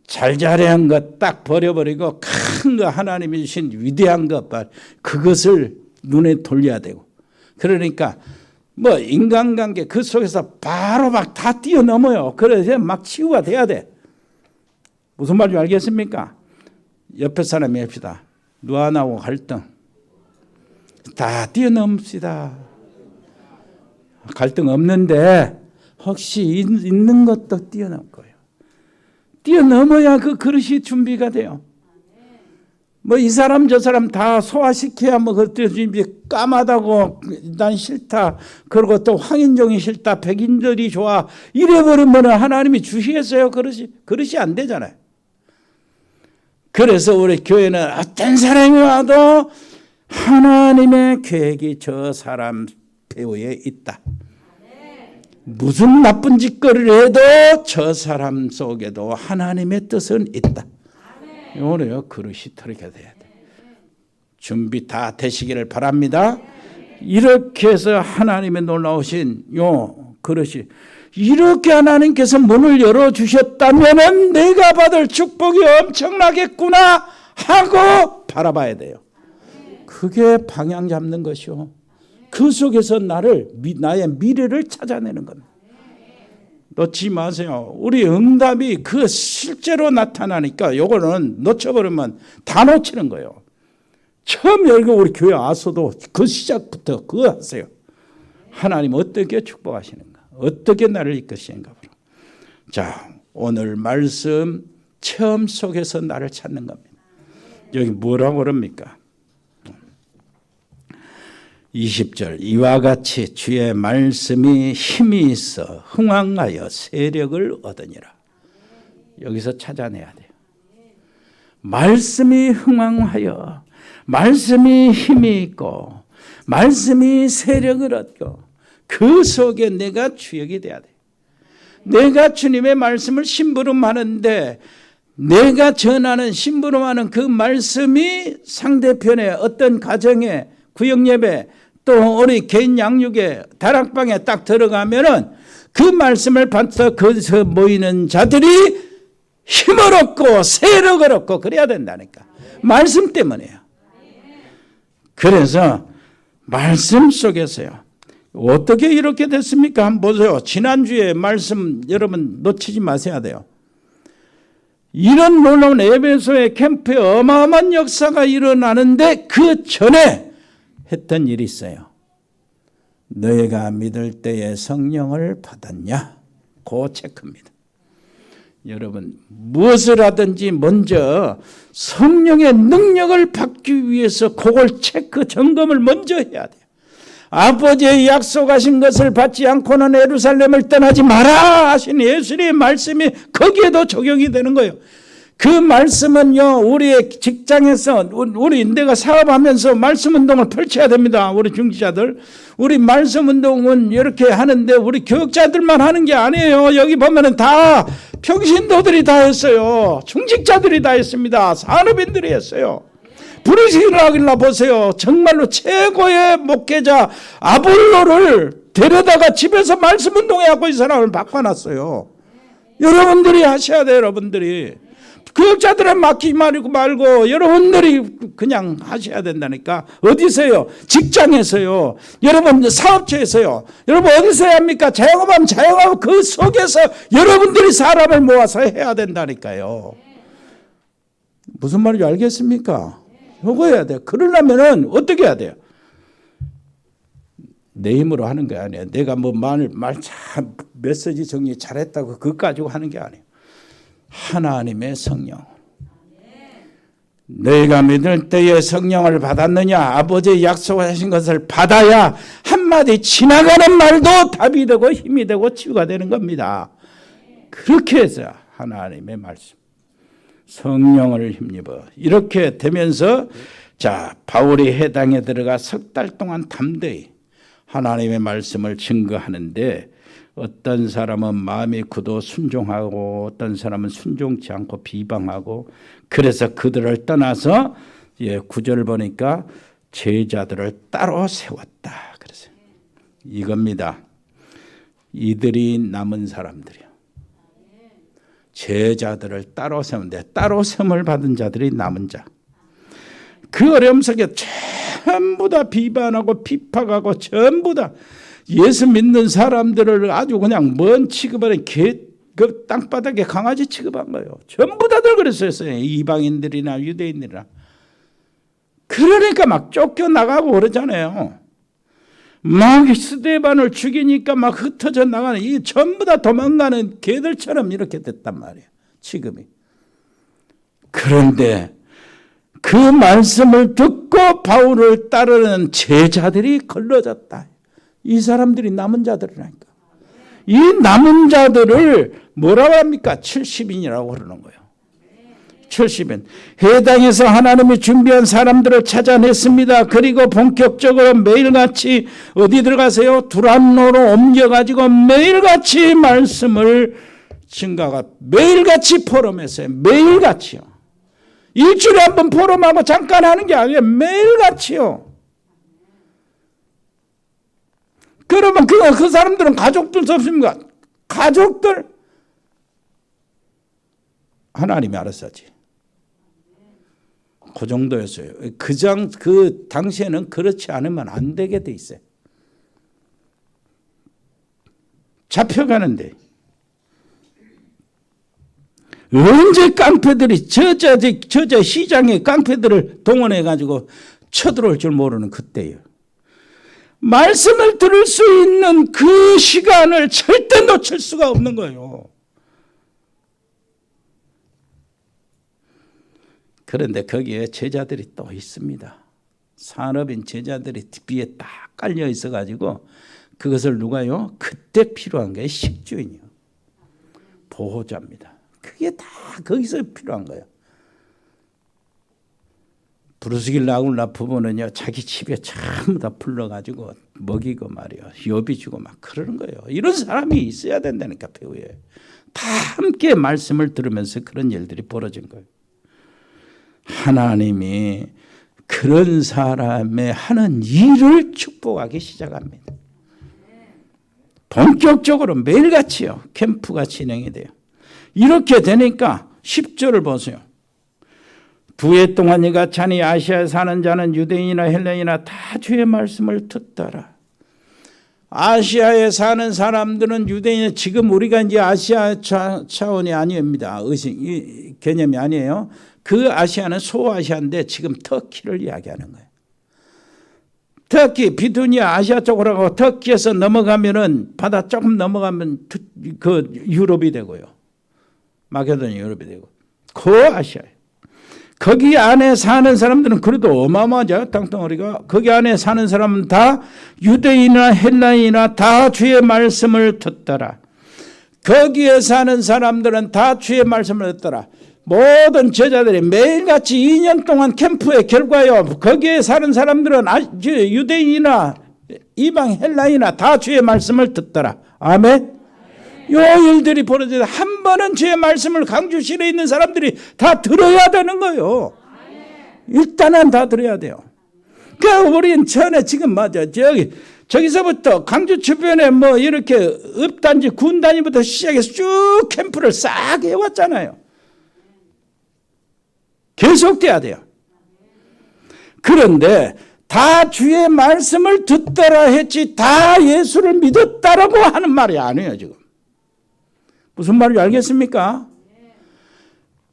잘잘한 것 딱 버려버리고 큰 거 하나님이 주신 위대한 것 그것을 눈에 돌려야 되고. 그러니까 뭐 인간관계 그 속에서 바로 막 다 뛰어넘어요. 그래서 막 치유가 돼야 돼. 무슨 말인지 알겠습니까? 옆에 사람이 합시다. 누아나하고 갈등. 다 뛰어넘읍시다. 갈등 없는데 혹시 있는 것도 뛰어넘을 거예요. 뛰어넘어야 그 그릇이 준비가 돼요. 뭐 이 사람 저 사람 다 소화시켜야 뭐 그것들 까마다고 난 싫다. 그리고 또 황인종이 싫다. 백인들이 좋아. 이래버리면 하나님이 주시겠어요? 그릇이 안 되잖아요. 그래서 우리 교회는 어떤 사람이 와도 하나님의 계획이 저 사람 배후에 있다. 무슨 나쁜 짓거리를 해도 저 사람 속에도 하나님의 뜻은 있다. 이거요 그릇이 털게 돼야 돼. 준비 다 되시기를 바랍니다. 이렇게 해서 하나님의 놀라우신 요 그릇이 이렇게 하나님께서 문을 열어주셨다면 내가 받을 축복이 엄청나겠구나 하고 바라봐야 돼요. 그게 방향 잡는 것이요. 그 속에서 나의 미래를 찾아내는 겁니다. 놓지 마세요. 우리 응답이 그 실제로 나타나니까 요거는 놓쳐버리면 다 놓치는 거예요. 처음 열고 우리 교회 와서도 그 시작부터 그거 하세요. 하나님 어떻게 축복하시는가? 어떻게 나를 이끄시는가? 자, 오늘 말씀 체험 속에서 나를 찾는 겁니다. 여기 뭐라고 그럽니까? 20절 이와 같이 주의 말씀이 힘이 있어 흥왕하여 세력을 얻으니라. 여기서 찾아내야 돼요. 말씀이 흥왕하여 말씀이 힘이 있고 말씀이 세력을 얻고 그 속에 내가 주역이 돼야 돼요. 내가 주님의 말씀을 심부름하는데 내가 전하는 심부름하는 그 말씀이 상대편의 어떤 가정에 구역예배 또 우리 개인 양육에 다락방에 딱 들어가면은 그 말씀을 받아서 거기서 모이는 자들이 힘을 얻고 세력을 얻고 그래야 된다니까. 말씀 때문에요. 그래서 말씀 속에서요. 어떻게 이렇게 됐습니까? 한번 보세요. 지난주에 말씀 여러분 놓치지 마셔야 돼요. 이런 놀라운 에베소의 캠프에 어마어마한 역사가 일어나는데 그 전에 했던 일이 있어요. 너희가 믿을 때에 성령을 받았냐? 그 체크입니다. 여러분 무엇을 하든지 먼저 성령의 능력을 받기 위해서 그걸 체크 점검을 먼저 해야 돼요. 아버지의 약속하신 것을 받지 않고는 예루살렘을 떠나지 마라 하신 예수님의 말씀이 거기에도 적용이 되는 거예요. 그 말씀은요, 우리의 직장에서 내가 사업하면서 말씀 운동을 펼쳐야 됩니다. 우리 중지자들. 우리 말씀 운동은 이렇게 하는데 우리 교육자들만 하는 게 아니에요. 여기 보면은 다 평신도들이 다 했어요. 중직자들이 다 했습니다. 산업인들이 했어요. 부르시기라 보세요. 정말로 최고의 목회자 아볼로를 데려다가 집에서 말씀 운동해갖고 이 사람을 바꿔놨어요. 여러분들이 하셔야 돼요. 여러분들이. 교육자들은 맡기지 말고 여러분들이 그냥 하셔야 된다니까. 어디서요? 직장에서요. 여러분 사업체에서요. 여러분 어디서 해야 합니까? 자영업하면 자영업 그 속에서 여러분들이 사람을 모아서 해야 된다니까요. 무슨 말인지 알겠습니까? 이거 해야 돼요. 그러려면은 어떻게 해야 돼요? 내 힘으로 하는 게 아니에요. 내가 뭐 말 참 메시지 정리 잘했다고 그것 가지고 하는 게 아니에요. 하나님의 성령. 너희가 믿을 때에 성령을 받았느냐? 아버지의 약속하신 것을 받아야 한마디 지나가는 말도 답이 되고 힘이 되고 치유가 되는 겁니다. 그렇게 해서 하나님의 말씀. 성령을 힘입어. 이렇게 되면서 자, 바울이 해당에 들어가 석 달 동안 담대히 하나님의 말씀을 증거하는데 어떤 사람은 마음이 굳어 순종하고 어떤 사람은 순종치 않고 비방하고 그래서 그들을 떠나서 9절 보니까 제자들을 따로 세웠다. 그래서 이겁니다. 이들이 남은 사람들이요. 제자들을 따로 세운데 따로 세움을 받은 자들이 남은 자. 그 어려움 속에 전부 다 비판하고 비판하고 전부 다 예수 믿는 사람들을 아주 그냥 먼 취급하는 그 땅바닥에 강아지 취급한 거예요. 전부 다들 그랬어요. 이방인들이나 유대인들이나. 그러니까 막 쫓겨나가고 그러잖아요. 막 스데반을 죽이니까 막 흩어져 나가는 이 전부 다 도망가는 개들처럼 이렇게 됐단 말이에요. 취급이. 그런데 그 말씀을 듣고 바울을 따르는 제자들이 걸러졌다. 이 사람들이 남은 자들이라니까. 이 남은 자들을 뭐라고 합니까? 70인이라고 그러는 거예요. 70인. 해당에서 하나님이 준비한 사람들을 찾아냈습니다. 그리고 본격적으로 매일같이 어디 들어가세요? 두란노로 옮겨가지고 매일같이 말씀을 증가가 매일같이 포럼했어요. 매일같이요. 일주일에 한 번 포럼하고 잠깐 하는 게 아니에요. 매일같이요. 그러면 그 사람들은 가족들 없습니까? 가족들 하나님이 알아서 하지. 그 정도였어요. 그 당시에는 그렇지 않으면 안 되게 돼 있어요. 잡혀가는데 언제 깡패들이 저자 시장에 깡패들을 동원해 가지고 쳐들어올 줄 모르는 그때예요. 말씀을 들을 수 있는 그 시간을 절대 놓칠 수가 없는 거예요. 그런데 거기에 제자들이 또 있습니다. 산업인 제자들이 뒤에 딱 깔려 있어가지고 그것을 누가요? 그때 필요한 게 식주인이요. 보호자입니다. 그게 다 거기서 필요한 거예요. 브루스길라울라 부부는요, 자기 집에 전부 다 불러가지고 먹이고 말이요, 여비 주고 막 그러는 거예요. 이런 사람이 있어야 된다니까, 배우에. 다 함께 말씀을 들으면서 그런 일들이 벌어진 거예요. 하나님이 그런 사람의 하는 일을 축복하기 시작합니다. 본격적으로 매일같이요, 캠프가 진행이 돼요. 이렇게 되니까 10절을 보세요. 두 해 동안 이가 차니 아시아에 사는 자는 유대인이나 헬레인이나 다 주의 말씀을 듣더라. 아시아에 사는 사람들은 유대인, 지금 우리가 이제 아시아 차원이 아닙니다. 이 개념이 아니에요. 그 아시아는 소아시아인데 지금 터키를 이야기하는 거예요. 터키, 비두니아 아시아 쪽으로 가고 터키에서 넘어가면은 바다 조금 넘어가면 그 유럽이 되고요. 마케도니아 유럽이 되고. 그 아시아예요. 거기 안에 사는 사람들은 그래도 어마어마하죠. 땅덩어리가. 거기 안에 사는 사람은 다 유대인이나 헬라인이나 다 주의 말씀을 듣더라. 거기에 사는 사람들은 다 주의 말씀을 듣더라. 모든 제자들이 매일같이 2년 동안 캠프의 결과요. 거기에 사는 사람들은 유대인이나 이방 헬라인이나 다 주의 말씀을 듣더라. 아멘. 요 일들이 벌어져서 한 번은 주의 말씀을 강주실에 있는 사람들이 다 들어야 되는 거예요. 일단은 다 들어야 돼요. 그러니까 우리는 전에 지금 맞아. 저기서부터 강주 주변에 뭐 이렇게 읍단지 군단위부터 시작해서 쭉 캠프를 싹 해왔잖아요. 계속돼야 돼요. 그런데 다 주의 말씀을 듣더라 했지 다 예수를 믿었다라고 하는 말이 아니에요. 지금 무슨 말인지 알겠습니까?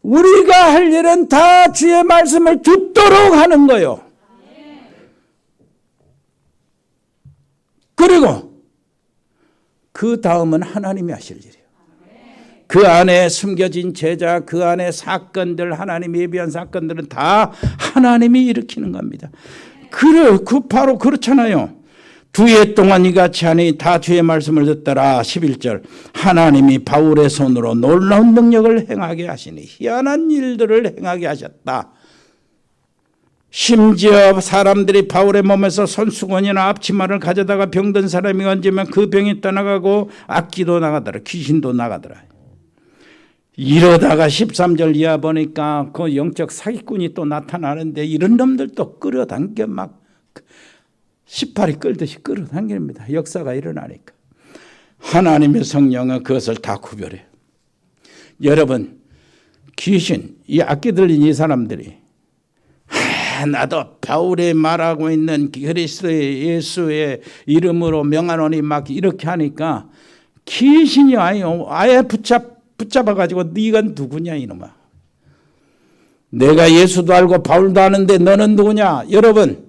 우리가 할 일은 다 주의 말씀을 듣도록 하는 거예요. 그리고 그 다음은 하나님이 하실 일이에요. 그 안에 숨겨진 제자, 그 안에 사건들, 하나님이 예비한 사건들은 다 하나님이 일으키는 겁니다. 바로 그렇잖아요. 두 해 동안 이같이 하니 다 주의 말씀을 듣더라. 11절 하나님이 바울의 손으로 놀라운 능력을 행하게 하시니 희한한 일들을 행하게 하셨다. 심지어 사람들이 바울의 몸에서 손수건이나 앞치마를 가져다가 병든 사람이 얹으면 그 병이 떠나가고 악기도 나가더라. 귀신도 나가더라. 이러다가 13절 이하 보니까 그 영적 사기꾼이 또 나타나는데 이런 놈들도 끌어당겨 막 18이 끌듯이 끌어당깁니다. 역사가 일어나니까. 하나님의 성령은 그것을 다 구별해요. 여러분, 귀신, 이 악기 들린 이 사람들이 나도 바울이 말하고 있는 그리스도의 예수의 이름으로 명하노니 막 이렇게 하니까 귀신이 아예 붙잡아가지고 네가 누구냐 이놈아. 내가 예수도 알고 바울도 아는데 너는 누구냐. 여러분,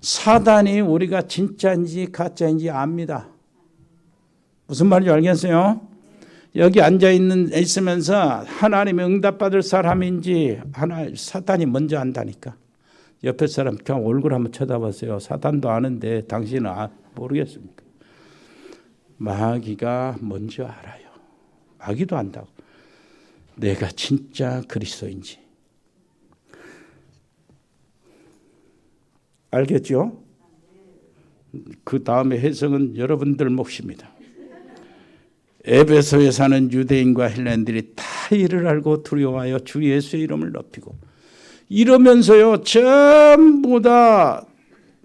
사단이 우리가 진짜인지 가짜인지 압니다. 무슨 말인지 알겠어요? 여기 있으면서 하나님의 응답받을 사람인지 사단이 먼저 안다니까. 옆에 사람 그냥 얼굴 한번 쳐다보세요. 사단도 아는데 당신은 모르겠습니까? 마귀가 먼저 알아요. 마귀도 안다고. 내가 진짜 그리스도인지. 알겠죠? 그 다음에 해석은 여러분들 몫입니다. 에베소에 사는 유대인과 헬라인들이 다 이를 알고 두려워하여 주 예수의 이름을 높이고 이러면서요 전부 다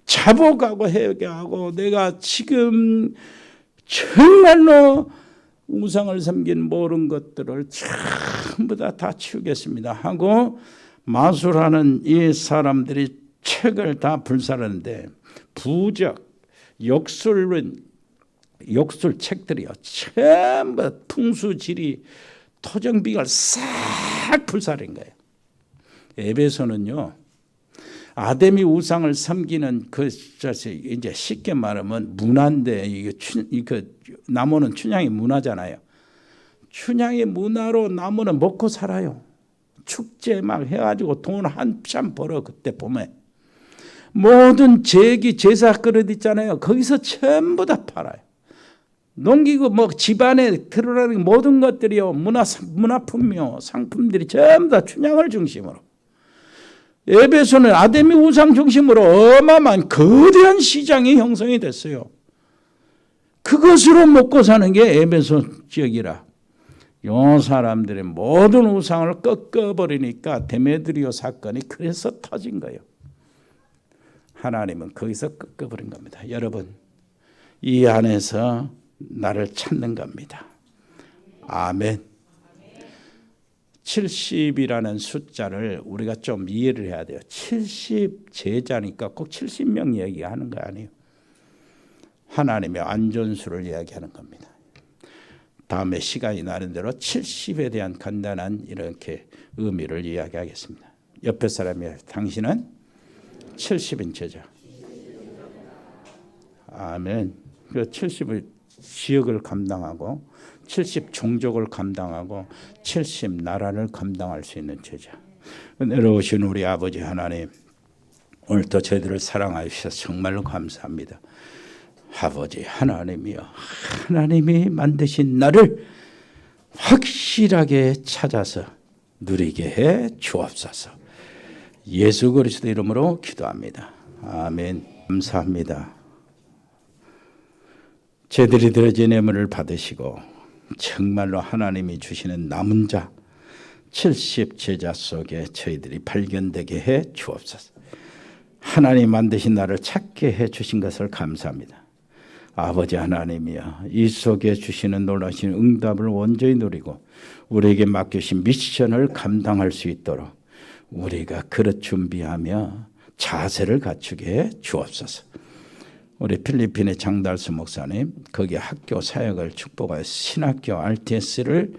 자복하고 회개하고 내가 지금 정말로 우상을 섬긴 모든 것들을 전부 다 치우겠습니다 하고 마술하는 이 사람들이 책을 다 불살하는데 부적, 역술 책들이요 전부 풍수지리 토정비걸 싹 불살인 거예요. 에베소는요 아데미 우상을 섬기는 이제 쉽게 말하면 문화인데 나무는 춘향의 문화잖아요. 춘향의 문화로 나무는 먹고 살아요. 축제 막 해가지고 돈 한참 벌어. 그때 봄에 모든 제사 그릇 있잖아요. 거기서 전부 다 팔아요. 농기구 뭐 집안에 들어가는 모든 것들이요 문화품이요 상품들이 전부 다 춘향을 중심으로. 에베소는 아데미 우상 중심으로 어마어마한 거대한 시장이 형성이 됐어요. 그것으로 먹고 사는 게 에베소 지역이라. 이 사람들의 모든 우상을 꺾어버리니까 데메드리오 사건이 그래서 터진 거예요. 하나님은 거기서 꺾어버린 겁니다. 여러분, 이 안에서 나를 찾는 겁니다. 아멘. 70이라는 숫자를 우리가 좀 이해를 해야 돼요. 70 제자니까 꼭 70명 이야기하는 거 아니에요. 하나님의 안전수를 이야기하는 겁니다. 다음에 시간이 나는 대로 70에 대한 간단한 이렇게 의미를 이야기하겠습니다. 옆에 사람이 당신은 70인 제자. 아멘. 그 70의 지역을 감당하고 70 종족을 감당하고 70 나라를 감당할 수 있는 제자. 은혜로우신 우리 아버지 하나님, 오늘도 저희들을 사랑하여 주셔서 정말로 감사합니다. 아버지 하나님이여, 하나님이 만드신 나를 확실하게 찾아서 누리게 해 주옵소서. 예수 그리스도 이름으로 기도합니다. 아멘. 감사합니다. 저희들이 드려진 예물을 받으시고 정말로 하나님이 주시는 남은 자 70 제자 속에 저희들이 발견되게 해 주옵소서. 하나님 만드신 나를 찾게 해 주신 것을 감사합니다. 아버지 하나님이여, 이 속에 주시는 놀라신 응답을 온전히 누리고 우리에게 맡기신 미션을 감당할 수 있도록 우리가 그릇 준비하며 자세를 갖추게 해 주옵소서. 우리 필리핀의 장달수 목사님, 거기 학교 사역을 축복하여 신학교 RTS를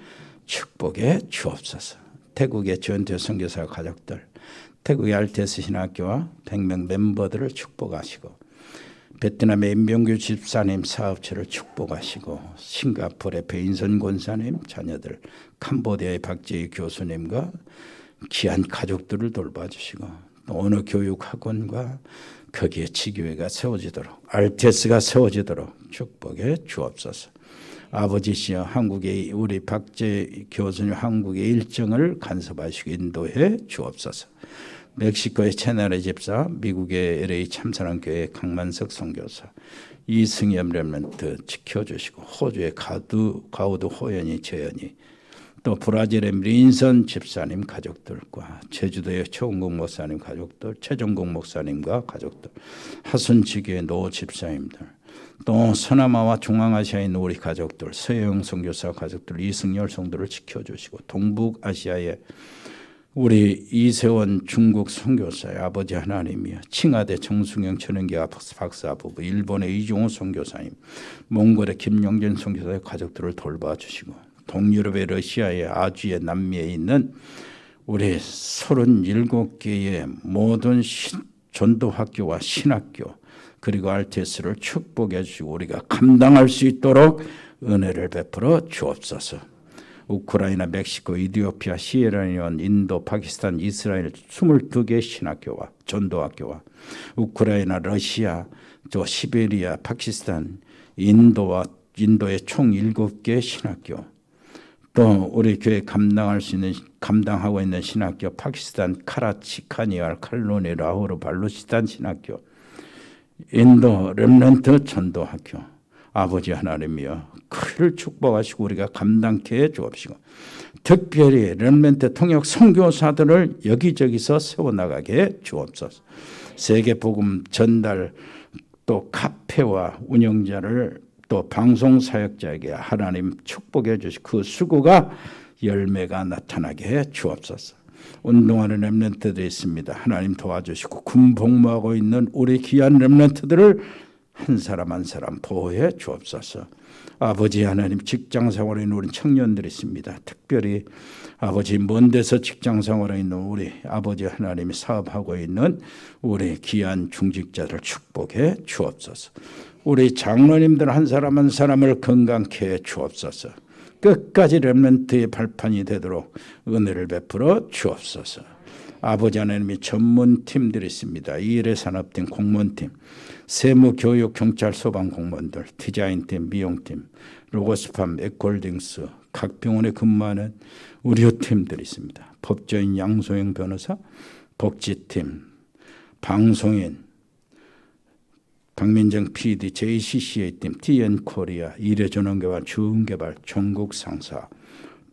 축복해 주옵소서. 태국의 주연태 선교사 가족들, 태국의 RTS 신학교와 100명 멤버들을 축복하시고, 베트남의 임병규 집사님 사업체를 축복하시고, 싱가포르의 배인선 권사님 자녀들, 캄보디아의 박재희 교수님과 귀한 가족들을 돌봐주시고, 또 어느 교육학원과 거기에 지교회가 세워지도록, RTS가 세워지도록 축복해 주옵소서. 아버지시여, 한국의 우리 박재 교수님 한국의 일정을 간섭하시고 인도해 주옵소서. 멕시코의 채널의 집사, 미국의 LA 참사랑교회 강만석 선교사, 이승엽 렘넌트 지켜주시고, 호주의 가우드 호연이 재연이, 또 브라질의 린선 집사님 가족들과 제주도의 최원국 목사님 가족들, 최종국 목사님과 가족들, 하순지교의 노 집사님들, 또 서남아와 중앙아시아에 있는 우리 가족들, 서영 선교사 가족들, 이승열 성도를 지켜주시고, 동북아시아의 우리 이세원 중국 선교사의 아버지 하나님이여, 칭하대 정승영 전은기 박사 부부, 일본의 이종호 선교사님, 몽골의 김영진 선교사의 가족들을 돌봐주시고, 동유럽의 러시아의 아주의 남미에 있는 우리 37개의 모든 전도학교와 신학교 그리고 RTS를 축복해 주시고 우리가 감당할 수 있도록 은혜를 베풀어 주옵소서. 우크라이나, 멕시코, 이디오피아, 시에라리온, 인도, 파키스탄, 이스라엘 22개 신학교와 전도학교와 우크라이나, 러시아, 또 시베리아, 파키스탄, 인도의 총 7개 신학교, 또 우리 교회 감당하고 있는 신학교, 파키스탄 카라치, 카니알, 칼로니, 라호르, 발루치스탄 신학교, 인도 렘넌트 전도학교, 아버지 하나님이여, 그를 축복하시고 우리가 감당케 해 주옵시고, 특별히 렘넌트 통역 선교사들을 여기저기서 세워나가게 해 주옵소서. 세계복음 전달, 또 카페와 운영자를, 또 방송 사역자에게 하나님 축복해 주시고 그 수고가 열매가 나타나게 해 주옵소서. 운동하는 렘넌트들이 있습니다. 하나님 도와주시고 군 복무하고 있는 우리 귀한 렘넌트들을 한 사람 한 사람 보호해 주옵소서. 아버지 하나님, 직장 생활에 있는 우리 청년들이 있습니다. 특별히 아버지 먼 데서 직장 생활에 있는 우리 아버지 하나님이 사업하고 있는 우리 귀한 중직자들 축복해 주옵소서. 우리 장로님들 한 사람 한 사람을 건강케 해 주옵소서. 끝까지 렘넌트의 발판이 되도록 은혜를 베풀어 주옵소서. 아버지 하나님이 전문팀들이 있습니다. 일의 산업팀, 공무원팀, 세무, 교육, 경찰, 소방 공무원들, 디자인팀, 미용팀, 로고스팜, 에콜딩스, 각 병원에 근무하는 의료팀들이 있습니다. 법조인 양소영 변호사, 복지팀, 방송인 박민정 PD, JCCA팀, TN코리아, 일회전원개발, 주은개발, 전국상사,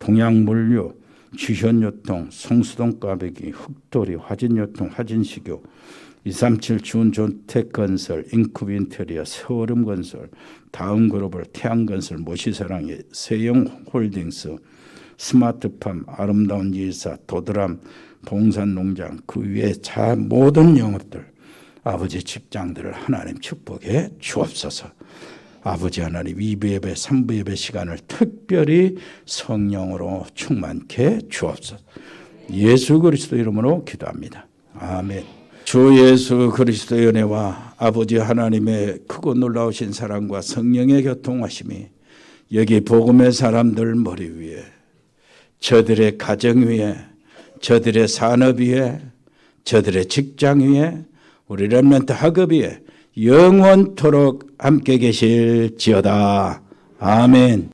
동양물류, 주현유통, 성수동 꽈배기, 흑돌이, 화진유통, 화진식유, 237 주은주택건설, 인쿠빈테리아, 세월음건설, 다음그룹을, 태양건설, 모시사랑의, 세영홀딩스, 스마트팜, 아름다운 일사, 도드람, 봉산농장, 그 위에 모든 영업들, 아버지 직장들을 하나님 축복해 주옵소서. 아버지 하나님 2부 예배, 3부 예배 시간을 특별히 성령으로 충만케 주옵소서. 예수 그리스도 이름으로 기도합니다. 아멘. 주 예수 그리스도의 은혜와 아버지 하나님의 크고 놀라우신 사랑과 성령의 교통하심이 여기 복음의 사람들 머리 위에, 저들의 가정 위에, 저들의 산업 위에, 저들의 직장 위에, 우리 렘넌트 학업 위에 영원토록 함께 계실지어다. 아멘.